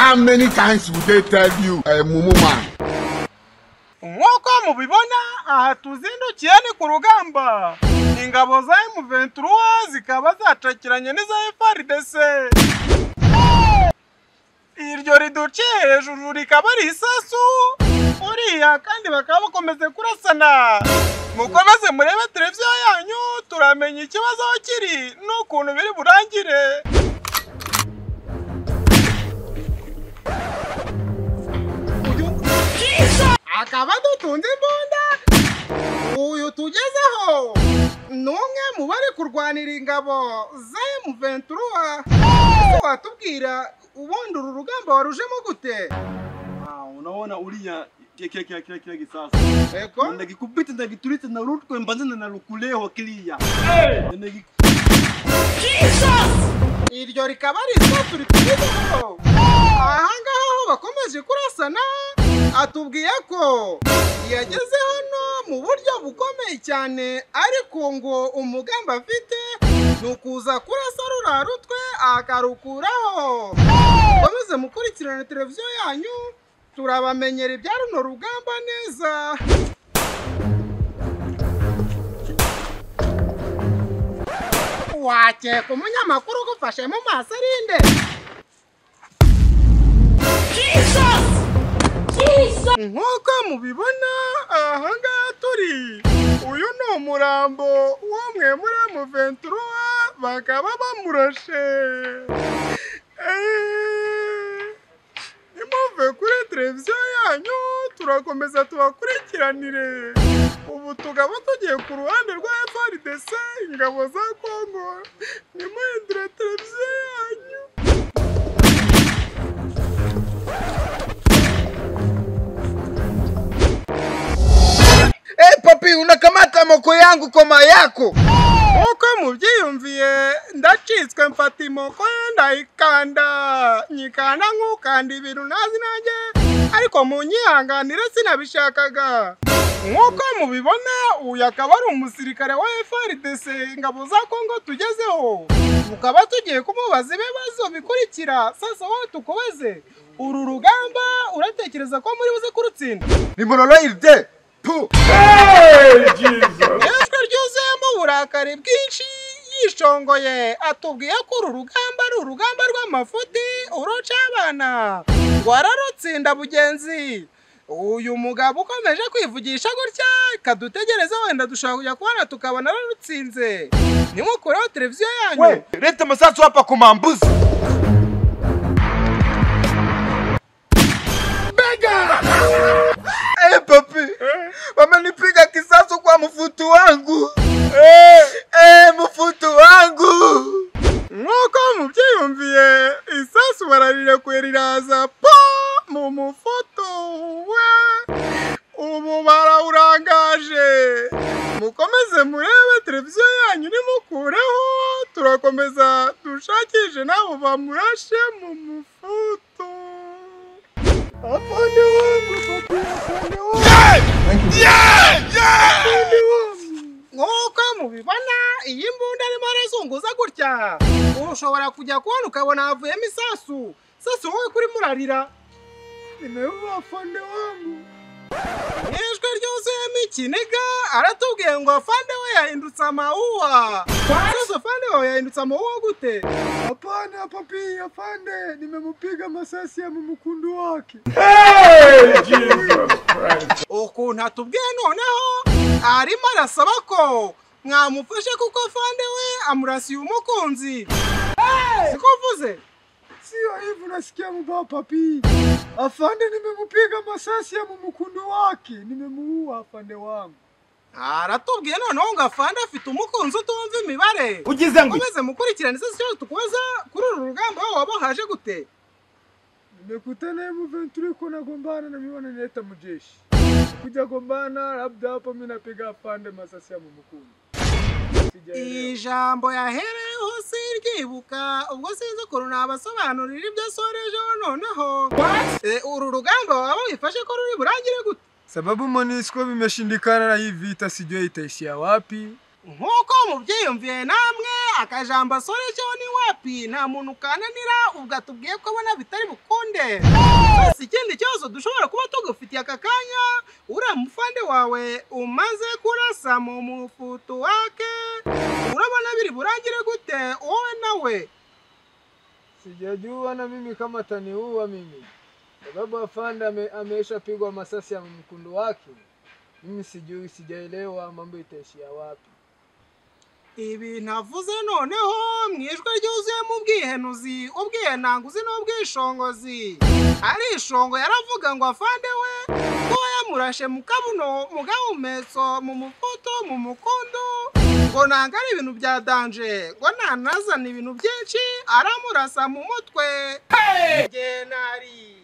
How many times would they tell you, Mumu man? Nk'uko mubibona aha tuzindukiye ni ku rugamba. Ingabo za M23 zikaba zacakiranye n'iza FARDC. Iryo riduciye hejuru rikaba ari isasu uriya kandi bakaba bakomeze kurasana. Mukomeze murebe televiziyo yanyu turamenya ikibazo kiri n'ukuntu biri burangire. Akaba dutunze imbunda uyu tugezeho n'umwe mu bari kurwanira ingabo za M23. Watubwira ubundi uru rugamba warujemo gute? Unaona uriya kile gisasa. Eko? Ndagikubita ndagituritse na rutwe mbanze na rukuleho kiliya. Jesus! Iryo rikaba ari isasu ritugezeho. Aha ngaho bakomeje kurasana atubwiye ko yageze hano mu buryo bukomeye cyane ariko ngo umugamba afite nukuza kurasa rura rutwe akarukuraho. Komeze mukurikirana televiziyo yanyu turabamenyera ibya runo rugamba neza. Wakeka umunyamakuru ugufashe mu maso arinde? Nk'uko mubibona aha ngaha turi uyu ni umurambo w'umwe muri M23 bakaba bamurashe. Nimuve kuri televiziyo yanyu turakomeza tubakurikiranire. Ubu tukaba tugiye ku ruhande rwa FARDC ingabo za Kongo. Nimuhindure televiziyo yanyu. Papi, unakamata moko yangu koma yako. Uko mubyiyumviye ndacitswe mfata imoko ndayikanda nyikanda nk'ukanda ibintu nazi nanjye ariko munyihanganire sinabishakaga. Nk'uko mubibona uyu akaba ari umusirikare wa FARDC ingabo za Kongo tugezeho. Mukaba tugiye kumubaza ibibazo bikurikira. Sasa wowe tukubaze uru rugamba uratekereza ko muri buze kurutsinda? Ni monoloide. Ijwi ryuzuyemo uburakari bwinshi yishongoye atubwiye ko uru rugamba ari urugamba rw'amafuti uruca abana ngo ararutsinda bugenzi. Uyu mugabo ukomeje kwivugisha gutya kadutegereze wenda dushaka kujya kubona tukabona ararutsinze. Nimukureho televiziyo yanyu. We, leta masasu hapa kumambuzi. Bega! Papi, wamenipiga kisasu kwa mfutu wangu. Mfutu wangu. Nk'uko mubyiyumviye isasu bararire riraza po mu mufoto we. Ubu barawurangaje. Mukomeze murebe televiziyo yanyu nimukureho turakomeza dushakishe nabo bamurashe mu mufoto. Afande wangu, papi, afande wangu. Nk'uko mubibona iyi mbunda arimo arazunguza gutya ushobora kujya kubona ukabona havuyemo isasu. Sasa wowe kuri murarira. Nimeua afande wangu. Ijwi ryuzuyemo ikiniga aratubwiye ngo afande we yahindutse amawuwa. Sasa afande we yahindutse amawuwa gute? Hapana papi, afande nimemupiga masasi ya mumukundu wake. Jesus Christ. Ukuntu atubwiye noneho arimo arasaba ko mwamufashe kuko afande we amurasiye umukunzi. Siko uvuze? Sio hivyo nasikia mbaya papi. Afande nimemupiga masasi ya mumukundu wake. Nimemuua afande wangu. Aratubwiye noneho ngo afande afite umukunzi utumva imibare. Ugize ngo komeze mukurikirane sasa cyo tukubaza kuri uru rugamba wabahaje gute? Nimekutana M23 kuna gombana na mimi naleta mjeshi. Kuja gombana labda hapo mimi napiga afande masasi ya mumukundu. Ijambo yahereho siryibuka ubwo sinzi ko runabasobanurira ibyo sorejeho noneho. Uru rugamba waba wifashe ko ruri burangire gute? Sababu MONUSCO vimeshindikana na hii vita sijui itaishia wapi. nk'uko mubyiyumviye namwe akajambo asorejeho ni wapi nta muntu ukananira ubwo atubwiye ko abona bitari bukunde. Si ikindi kibazo dushobora kuba tugufitiye aka kanya uriya mufande wawe umaze kurasa mu mufutu wake urabona biri burangire gute wowe nawe? Sijajua na mimi kama taniua mimi, sababu afande ameshapigwa masasi ya mkundu wake. Mimi sijui, sijaelewa mambo itaishia wapi. Ibi navuze noneho mwijwe ryuzuye mu bwihenuzi ubwihenanguzi n'ubwishongozi. Ari ishongo yaravuga ngo afande we ko yamurashe mu kabuno mu gahumetso mu mufuto mu mukondo ngo nanga ari ibintu bya danje ngo nanazana ibintu byinshi aramurasa mu mutwe. Genari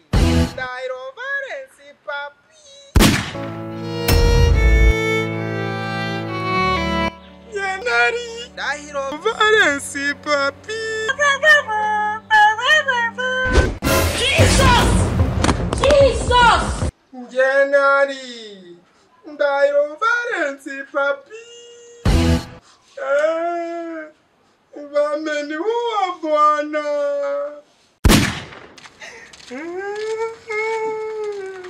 Ndahiro Valens papi. Genari Ndahiro Valens papi. Jesus! Genari Ndahiro Valens papi. Wameni uwa bwana.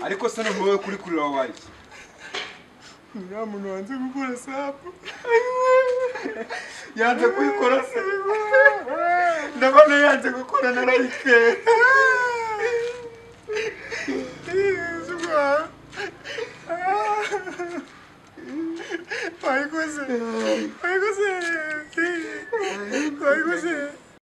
Ariko se n'uwowe kuri kurira wabaye. Nta muntu wanze gukora sapu. Yanze kuyikora se. Ndabona yanze gukora na like. Wayikoze.